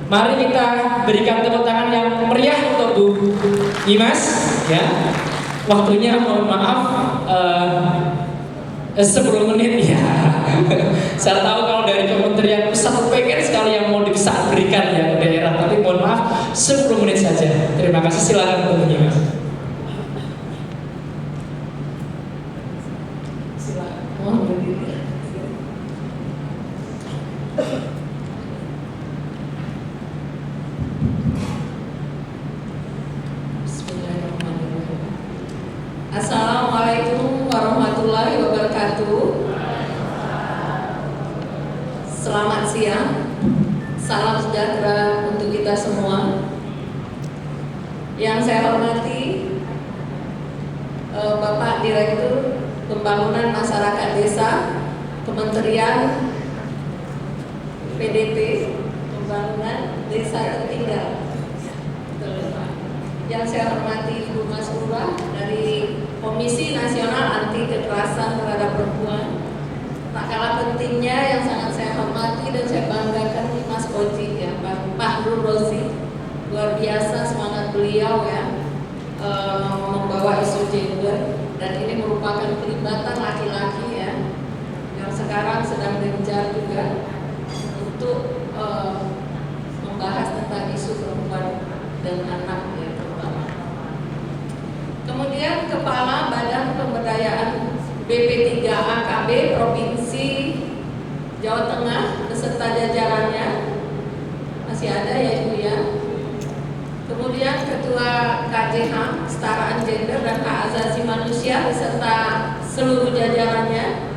A: Mari kita berikan tepuk tangan yang meriah untuk Bu Iya Mas, ya. Waktunya mohon maaf 10 menit ya. Saya tahu kalau dari Kementerian Pusat pengen sekali yang mau bisa berikan ya ke daerah, tapi mohon maaf 10 menit saja. Terima kasih, silakan untuk Mas. Silakan. Mohon berdiri.
C: Assalamualaikum warahmatullahi wabarakatuh. Selamat siang. Salam sejahtera untuk kita semua. Yang saya hormati Bapak Direktur Pembangunan Masyarakat Desa, Kementerian PDP, Pembangunan Desa Tertinggal. Yang saya hormati Ibu Mas Urwa dari Komisi Nasional Anti Kekerasan Terhadap Perempuan. Tak kalah pentingnya yang sangat saya hormati dan saya banggakan Mas Oji ya, Pak Nur Rozi. Luar biasa semangat beliau ya, membawa isu gender, dan ini merupakan pelibatan laki-laki ya yang sekarang sedang gencar juga untuk membahas tentang isu perempuan dan anak ya. Kemudian Kepala Badan Pemberdayaan BP3AKB Provinsi Jawa Tengah beserta jajarannya masih ada ya Ibu ya. Kemudian Ketua KJH Kesetaraan Gender dan Hak Asasi Manusia beserta seluruh jajarannya,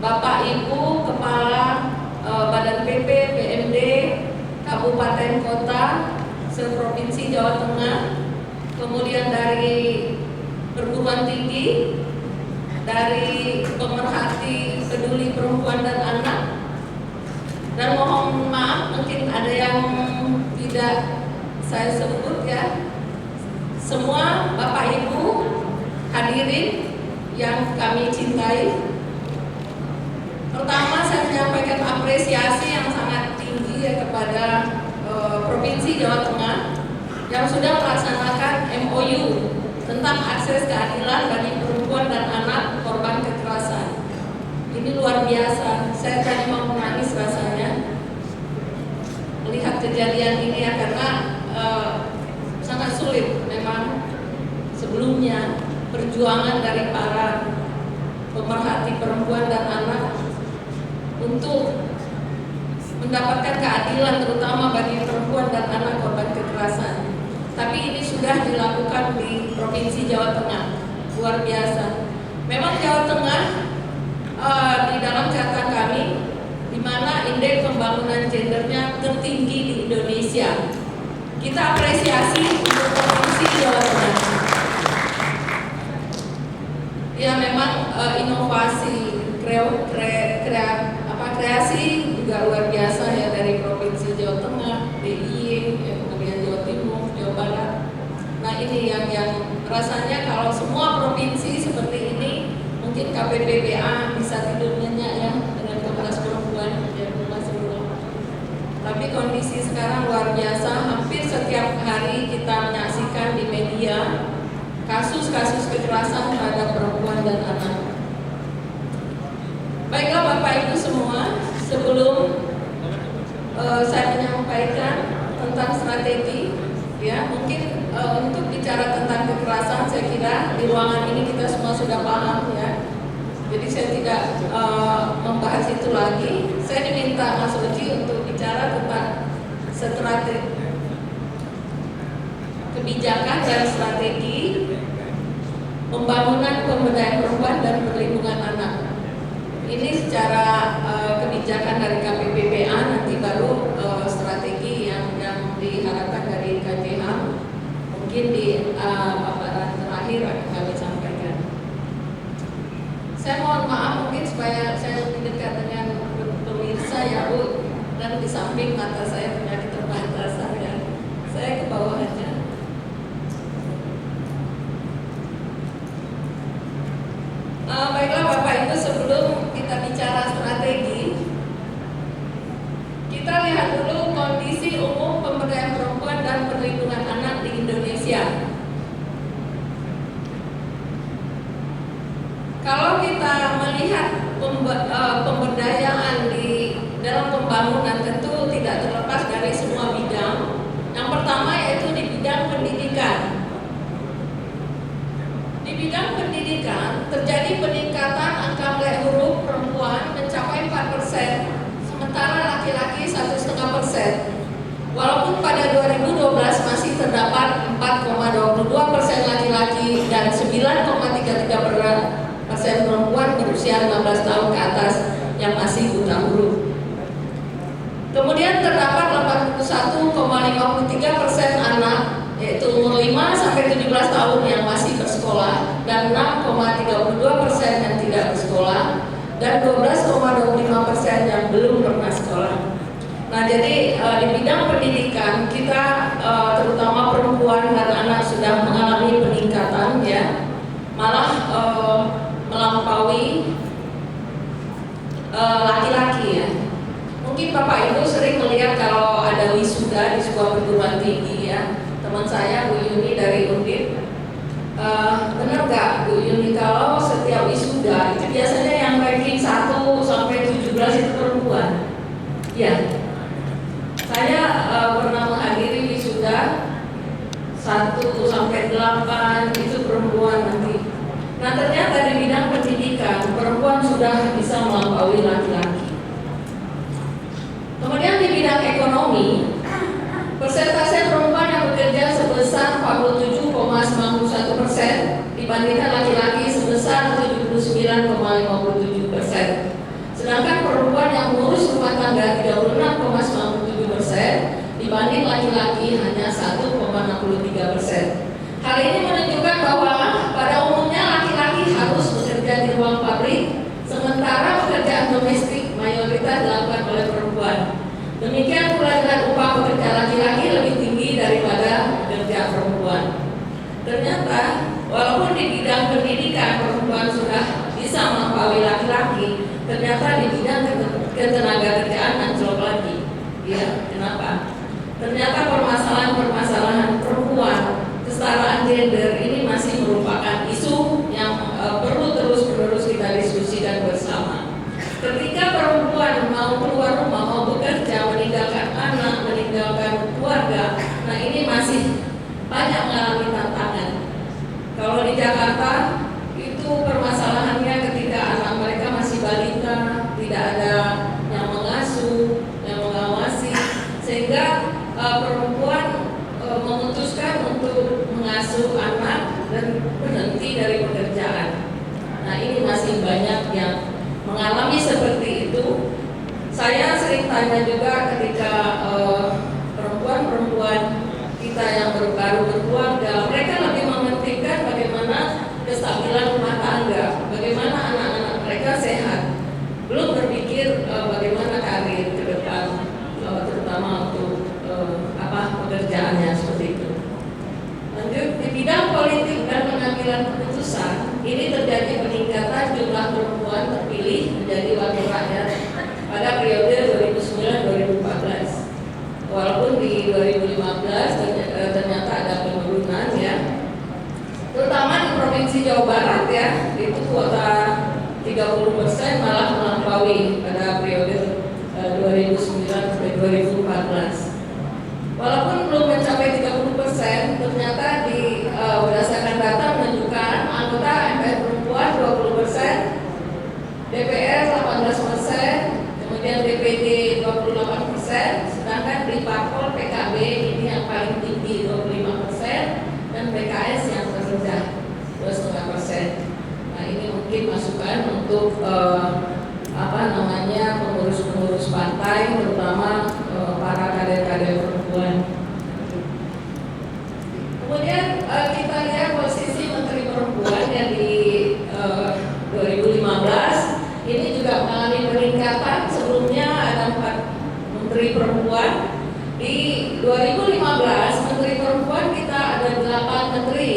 C: Bapak Ibu Kepala Badan PP, BMD, Kabupaten Kota se-Provinsi Jawa Tengah, kemudian dari perguruan tinggi, dari pemerhati peduli perempuan dan anak, dan mohon maaf mungkin ada yang tidak saya sebut ya. Semua Bapak Ibu hadirin yang kami cintai, pertama saya menyampaikan apresiasi yang sangat tinggi ya kepada Provinsi Jawa Tengah yang sudah melaksanakan MOU tentang akses keadilan bagi perempuan dan anak korban kekerasan. Ini luar biasa. Saya tadi mau menangis rasanya melihat kejadian ini ya, karena sangat sulit memang sebelumnya perjuangan dari para pemerhati perempuan dan anak untuk mendapatkan keadilan terutama bagi perempuan dan anak korban kekerasan. Tapi ini sudah dilakukan di Provinsi Jawa Tengah, luar biasa. Memang Jawa Tengah di dalam catatan kami, di mana indeks pembangunan gendernya tertinggi di Indonesia. Kita apresiasi untuk Provinsi Jawa Tengah. Ya memang inovasi, kreasi juga luar biasa ya dari Provinsi Jawa Tengah, DIY, kemudian Jawa Timur, Jawa Barat. Nah ini yang rasanya kalau semua provinsi seperti ini, mungkin KPPBA bisa tidur nyenyak ya dengan Komnas Perempuan ya Mas Urwa. Tapi kondisi sekarang luar biasa, hampir setiap hari kita menyaksikan di media kasus-kasus kekerasan terhadap perempuan dan anak. Baiklah Bapak Ibu semua, sebelum saya menyampaikan tentang strategi, ya mungkin untuk bicara tentang kekerasan, saya kira di ruangan ini kita semua sudah paham ya. Jadi saya tidak membahas itu lagi. Saya diminta Mas Oji untuk bicara tentang strategi, kebijakan dan strategi pembangunan pemberdayaan perempuan dan perlindungan anak. Ini secara kebijakan dari KPPBA, nanti baru strategi yang diharapkan dari KJH mungkin di paparan terakhir akan kami sampaikan. Saya mohon maaf mungkin supaya saya lebih dekat dengan pemirsa ya Bu, dan di samping mata saya punya keterbatasan ya. Saya ke bawah aja. Baiklah Bapak Ibu, sebelum kita bicara strategi, kita lihat dulu kondisi umum pemberdayaan perempuan dan perlindungan anak di Indonesia. melihat pemberdayaan di dalam pembangunan tentu tidak terlepas dari semua bidang. Yang pertama yaitu di bidang pendidikan. Di bidang pendidikan terjadi peningkatan angka melek huruf perempuan mencapai 4%, sementara laki-laki 1,5%. Walaupun pada 2012 masih terdapat 4,22% laki-laki dan 9,33% perempuan berusia 15 tahun ke atas yang masih buta huruf. Kemudian terdapat 81,53% anak yaitu umur 5 sampai 17 tahun yang masih bersekolah dan 6,32% yang tidak bersekolah dan 12,25% yang belum pernah sekolah. Nah, jadi di bidang pendidikan kita terutama perempuan dan anak sudah mengalami peningkatan ya, malah melampaui laki-laki ya. Mungkin Bapak Ibu sering melihat kalau ada wisuda di sebuah perguruan tinggi ya. Teman saya Bu Yuni dari Undip, benar nggak Bu Yuni kalau setiap wisuda itu biasanya yang ranking 1 sampai 17 itu perempuan? Ya. Saya pernah menghadiri wisuda 1 sampai 8 itu perempuan nanti. Nah, ternyata di bidang pendidikan perempuan sudah bisa melampaui laki-laki. Kemudian di bidang ekonomi, persentase perempuan yang bekerja sebesar 47,91% dibandingkan laki-laki sebesar 79,57%. Sedangkan perempuan yang mengurus rumah tangga 36,97% dibanding laki-laki hanya 1,63%. Hal ini menunjukkan bahwa pada umumnya laki-laki harus bekerja di ruang pabrik, sementara pekerjaan domestik mayoritas dilakukan oleh perempuan. Demikian pula dengan upah pekerja laki-laki lebih tinggi daripada pekerja perempuan. Ternyata walaupun di bidang pendidikan perempuan sudah bisa melampaui laki-laki, ternyata di bidang ketenagakerjaan anjlok lagi. Ya, kenapa? Ternyata permasalahan-permasalahan perempuan, kesetaraan gender ini masih merupakan isu yang perlu terus-menerus kita diskusikan bersama. Ketika perempuan mau keluar rumah, mau bekerja, meninggalkan anak, meninggalkan keluarga, nah ini masih banyak mengalami tantangan. Kalau di Jakarta itu permasalahannya ketika anak mereka masih balita, tidak ada yang mengasuh, yang mengawasi, sehingga perempuan memutuskan untuk mengasuh anak dan berhenti dari pekerjaan. Nah, ini masih banyak yang mengalami seperti itu. Saya sering tanya juga ketika perempuan-perempuan kita yang baru berkeluarga, mereka lebih mementingkan bagaimana kestabilan rumah tangga, bagaimana anak-anak mereka sehat, belum berpikir bagaimana karir ke depan, terutama untuk pekerjaannya seperti itu. Lanjut, di bidang politik dan pengambilan keputusan, ini terjadi peningkatan jumlah perempuan terpilih menjadi wakil rakyat pada periode 2009-2014. Walaupun di 2015 ternyata ada penurunan ya, terutama di Provinsi Jawa Barat ya, itu kuota 30% malah melampaui pada periode 2009-2014. Walaupun belum mencapai 30%, ternyata di berdasarkan data menunjukkan anggota MPR perempuan 20%, DPR 18%, kemudian DPD 28%, sedangkan di parpol PKB ini yang paling tinggi 25% dan PKS yang terendah 2,5%. Nah, ini mungkin masukan untuk pengurus-pengurus partai, terutama para kader-kader perempuan. Kemudian kita lihat posisi Menteri Perempuan yang di 2015 ini juga mengalami peningkatan. Sebelumnya ada 4 Menteri Perempuan. Di 2015 Menteri Perempuan kita ada 8 Menteri.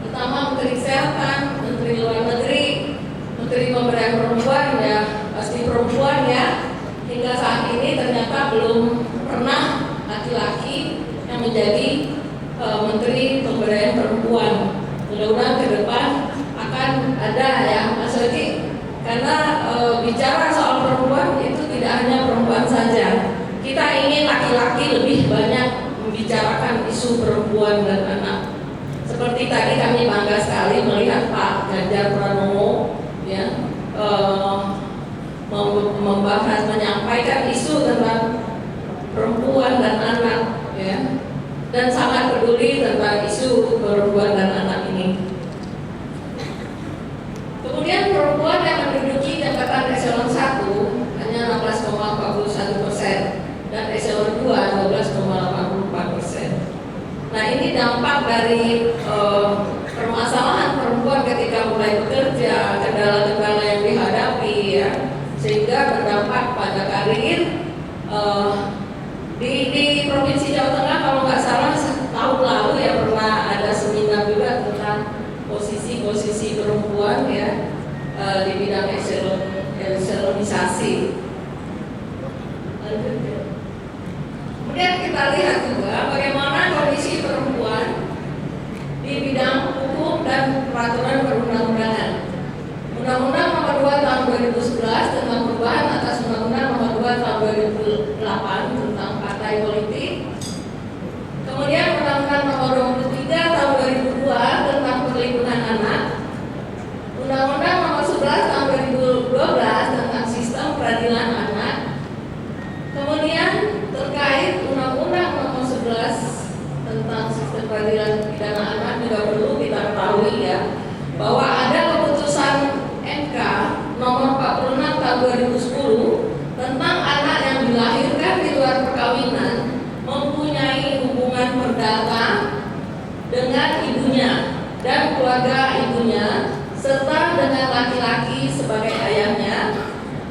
C: Pertama Menteri Kesehatan, Menteri Luar Negeri, Menteri Pemberdayaan Perempuan ya, pasti perempuan ya. Hingga saat ini ternyata belum pernah laki-laki yang menjadi Menteri Pemberdayaan Perempuan. Mudah-mudahan ke depan akan ada ya, Mas Oji. Karena bicara soal perempuan itu tidak hanya perempuan saja. Kita ingin laki-laki lebih banyak membicarakan isu perempuan dan anak. Seperti tadi kami bangga sekali melihat Pak Ganjar Pranowo ya membahas, menyampaikan isu tentang perempuan dan anak ya, dan sangat peduli tentang isu perempuan dan anak ini. Kemudian perempuan yang menduduki jabatan eselon 1 hanya 16,41% dan eselon 2 12,84%. Nah, ini dampak dari permasalahan perempuan ketika mulai bekerja, kendala-kendala yang dihadapi ya, sehingga berdampak pada karir. Di Provinsi Jawa Tengah kalau nggak salah tahun lalu ya pernah ada seminar juga tentang posisi-posisi perempuan ya di bidang eselonisasi. Kemudian kita lihat juga bagaimana kondisi perempuan di bidang hukum dan peraturan perundang-undangan. Undang-Undang Nomor 2 Tahun 2011 tentang perubahan atas Undang-Undang Nomor 2 Tahun 2008 tentang partai politik. Kemudian Undang-Undang Nomor 23 Tahun 2002 tentang perlindungan anak. Undang-Undang Nomor 11 Tahun 2012 tentang sistem peradilan anak. Kemudian terkait Undang-Undang Nomor 11 tentang sistem peradilan pidana anak juga perlu kita ketahui ya bahwa ada keputusan MK Nomor 46 Tahun 2010 tentang anak yang dilahirkan di luar perkawinan mempunyai hubungan perdata dengan ibunya dan keluarga ibunya serta dengan laki-laki sebagai ayahnya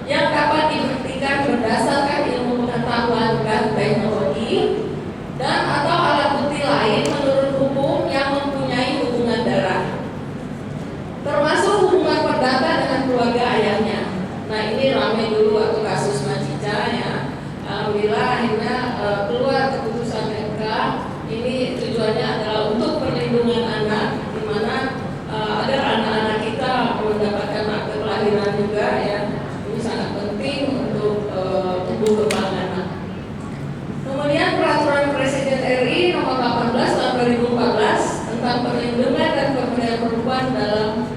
C: yang dapat dibuktikan berdasarkan ilmu pengetahuan dan teknologi dan atau alat bukti lain menurut hukum yang mempunyai hubungan darah, termasuk hubungan perdata dengan keluarga ayahnya. Nah, ini ramai dulu waktu kasus Macica ya. Alhamdulillah akhirnya keluar keputusan MK. Ini tujuannya adalah untuk perlindungan anak, di mana agar anak-anak kita mendapatkan akte kelahiran juga ya. Ini sangat penting untuk tumbuh kembang anak. Kemudian Peraturan Presiden RI Nomor 18 Tahun 2014 tentang perlindungan dan pemberdayaan perempuan dalam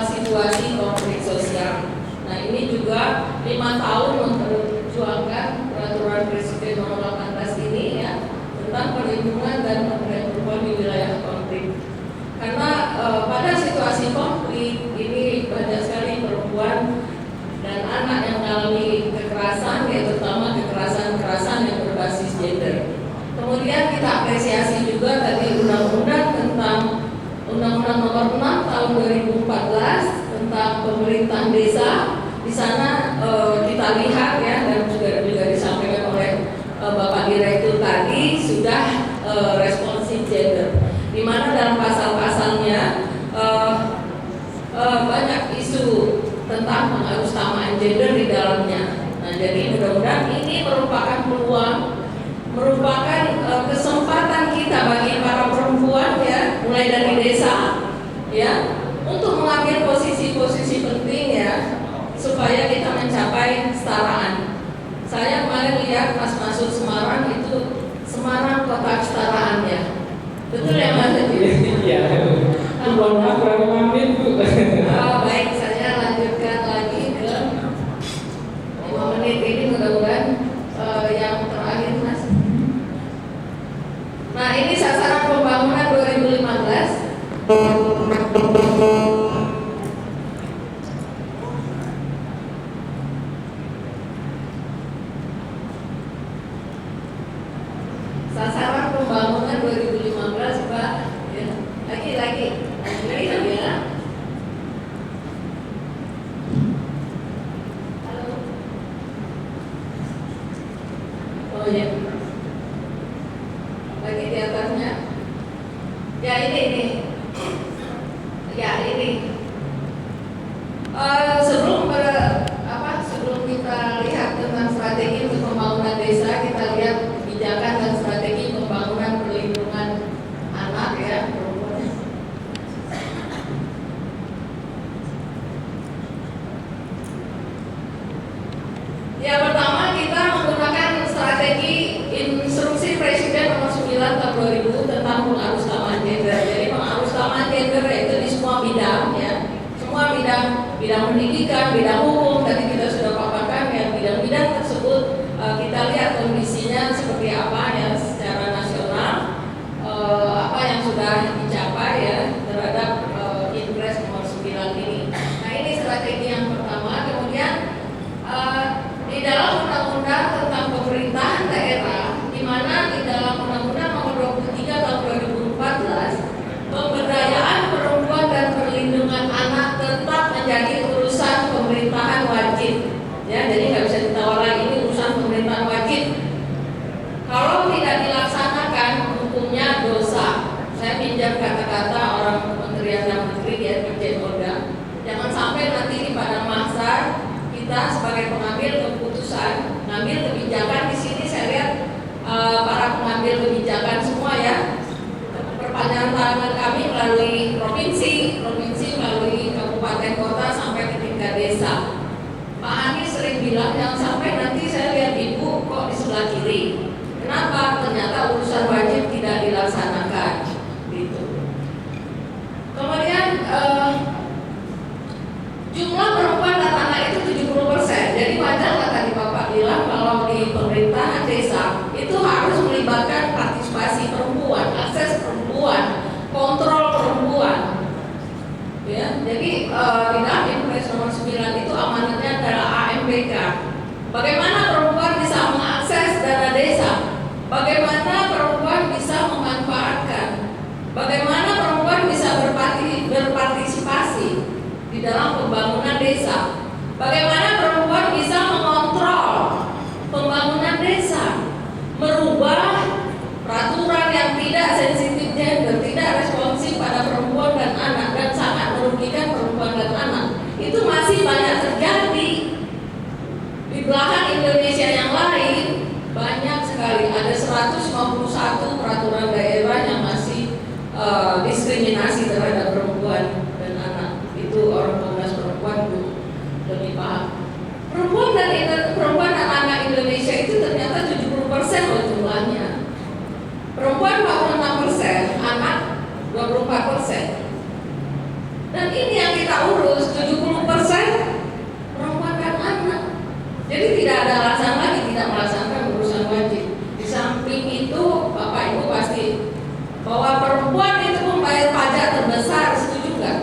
C: situasi konflik sosial. Nah, ini juga 5 tahun memperjuangkan Peraturan Presiden Nomor 18 ini ya tentang perlindungan dan pemberdayaan perempuan di wilayah konflik. Karena pada situasi konflik ini banyak sekali perempuan dan anak yang mengalami kekerasan, ya terutama kekerasan yang berbasis gender. Kemudian kita apresiasi juga tadi undang-undang tentang Undang-Undang Nomor 6 Tahun 2014 tentang pemerintahan desa. Di sana kita lihat ya dan juga disampaikan oleh Bapak Direktur tadi sudah responsif gender, di mana dalam pasal-pasalnya banyak isu tentang pengharusutamaan gender di dalamnya. Nah, jadi mudah-mudahan ini merupakan peluang, merupakan kesempatan kita bagi para perempuan ya, mulai dari desa ya, untuk mengambil posisi-posisi penting ya, supaya kita mencapai kesetaraan. Saya kemarin lihat pas masuk Semarang itu Semarang kota kesetaraan ya. Betul ya Mas?
A: Iya. Mohon maaf kurang paham Bu.
C: Baik, saya lanjutkan lagi ke 5 menit ini mudah-mudahan yang terakhir Mas. Nah, ini sasaran pembangunan 2015. Sasaran pembangunan 2015 Pak ya. Lagi ya. Halo. Oh ya. Lagi di atasnya. Ya ini. Ya ini. Sebelum kita lihat tentang strategi untuk pembangunan desa, kita lihat kebijakan dan strategi pembangunan perlindungan anak ya. tentang pengaruh utama gender. Jadi pengaruh utama gender itu di semua bidang ya, semua bidang pendidikan, bidang hukum. Tadi kita sudah paparkan ya, bidang-bidang tersebut kita lihat kondisinya seperti apa ya secara nasional, apa yang sudah dicapai ya terhadap Impres nomor 9 ini. Nah ini strategi yang pertama. Kemudian di dalam undang-undang tentang pemerintahan daerah, di mana di dalam undang-undang nomor 23 tahun 2014, pemberdayaan perempuan dan perlindungan anak tetap menjadi urusan pemerintahan wajib. Ya, jadi nggak bisa ditawar lagi, ini urusan pemerintahan wajib. Kalau tidak dilaksanakan, hukumnya dosa. Saya pinjam kata-kata orang Kementerian Dalam Negeri ya, Dirjen Oda. Jangan sampai nanti di pada masa kita sebagai pengambil keputusan, mengambil kebijakan di sini saya lihat para pengambil kebijakan semua ya, perpanjangan tangan kami melalui provinsi melalui kabupaten kota sampai ke tingkat desa. Pak Anies sering bilang jangan sampai nanti saya lihat ibu kok di sebelah kiri. Kenapa? Ternyata urusan wajib tidak dilaksanakan. Gitu. Kemudian jumlah perempuan dan anak itu 70%. Jadi wajar lah tadi Bapak bilang kalau di pemerintahan desa itu harus melibatkan partisipasi perempuan, akses perempuan, kontrol perempuan. Ya, jadi di dalam Impres nomor 9 itu amanatnya adalah AMPK. Bagaimana perempuan bisa mengakses dana desa? Bagaimana perempuan bisa memanfaatkan? Bagaimana perempuan bisa berpartisipasi di dalam pembangunan desa? Bagaimana perempuan bisa mengontrol pembangunan desa? Merubah peraturan yang tidak sensitif gender, tidak responsif pada perempuan dan anak dan sangat merugikan perempuan dan anak. Itu masih banyak terjadi. Di belahan Indonesia yang lain banyak sekali, ada 151 peraturan daerah yang masih diskriminasi terhadap perempuan dan anak. Itu orang Komnas Perempuan lebih paham. Perempuan dan anak Indonesia itu ternyata 70% loh jumlahnya. Perempuan 46%, anak 24%. Dan ini yang kita urus 70% perempuan dan anak. Jadi tidak ada alasan lagi tidak melaksanakan urusan wajib. Di samping itu Bapak Ibu pasti bahwa perempuan itu membayar pajak terbesar, setuju nggak?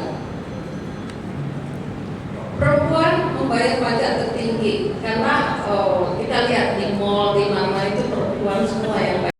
C: Perempuan membayar pajak tertinggi karena